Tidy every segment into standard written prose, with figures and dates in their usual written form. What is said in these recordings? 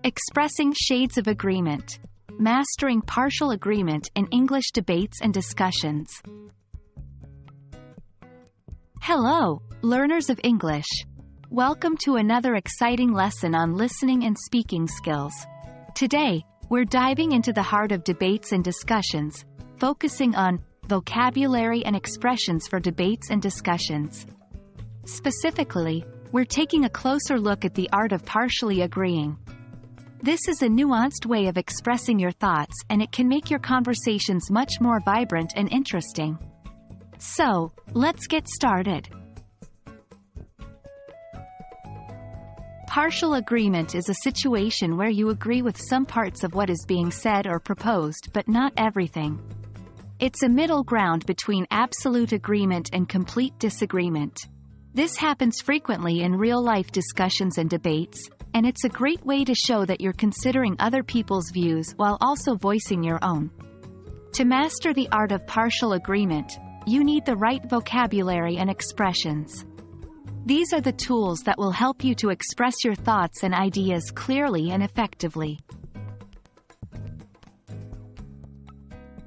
Expressing shades of agreement. Mastering partial agreement in English debates and discussions. Hello, learners of English. Welcome to another exciting lesson on listening and speaking skills. Today, we're diving into the heart of debates and discussions, focusing on vocabulary and expressions for debates and discussions. Specifically, we're taking a closer look at the art of partially agreeing. This is a nuanced way of expressing your thoughts, and it can make your conversations much more vibrant and interesting. So, let's get started. Partial agreement is a situation where you agree with some parts of what is being said or proposed but not everything. It's a middle ground between absolute agreement and complete disagreement. This happens frequently in real-life discussions and debates, and it's a great way to show that you're considering other people's views while also voicing your own. To master the art of partial agreement, you need the right vocabulary and expressions. These are the tools that will help you to express your thoughts and ideas clearly and effectively.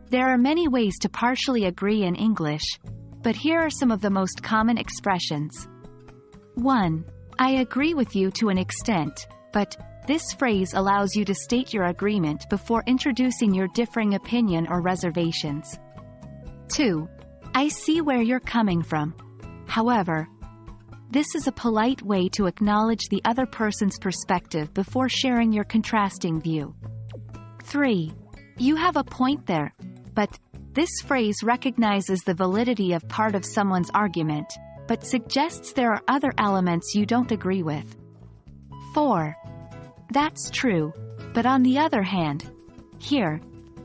There are many ways to partially agree in English, but here are some of the most common expressions. 1. I agree with you to an extent, but this phrase allows you to state your agreement before introducing your differing opinion or reservations. 2. I see where you're coming from. However, this is a polite way to acknowledge the other person's perspective before sharing your contrasting view. 3. You have a point there, but this phrase recognizes the validity of part of someone's argument, but suggests there are other elements you don't agree with. 4. That's true, but on the other hand, here,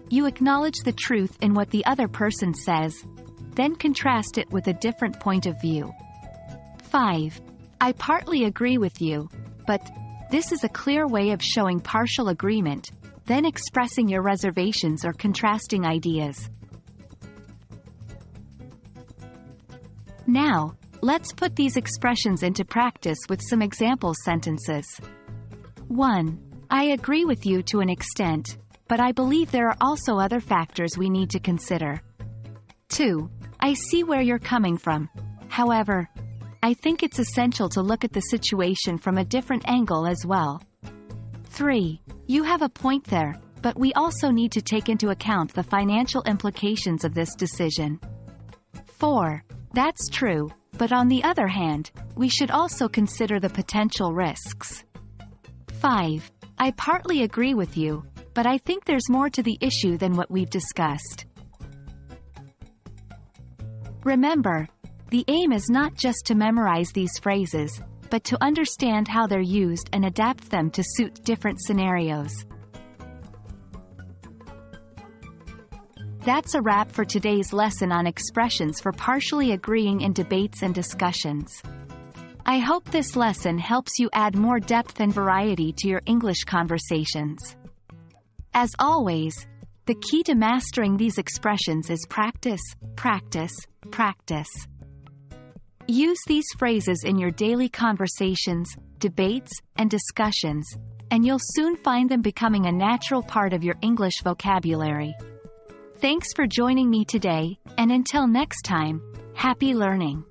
you acknowledge the truth in what the other person says, then contrast it with a different point of view. 5. I partly agree with you, but this is a clear way of showing partial agreement, then expressing your reservations or contrasting ideas. Now, let's put these expressions into practice with some example sentences. 1. I agree with you to an extent, but I believe there are also other factors we need to consider. 2. I see where you're coming from. However, I think it's essential to look at the situation from a different angle as well. 3. You have a point there, but we also need to take into account the financial implications of this decision. 4. That's true, but on the other hand, we should also consider the potential risks. 5. I partly agree with you, but I think there's more to the issue than what we've discussed. Remember, the aim is not just to memorize these phrases, but to understand how they're used and adapt them to suit different scenarios. That's a wrap for today's lesson on expressions for partially agreeing in debates and discussions. I hope this lesson helps you add more depth and variety to your English conversations. As always, the key to mastering these expressions is practice, practice, practice. Use these phrases in your daily conversations, debates, and discussions, and you'll soon find them becoming a natural part of your English vocabulary. Thanks for joining me today, and until next time, happy learning!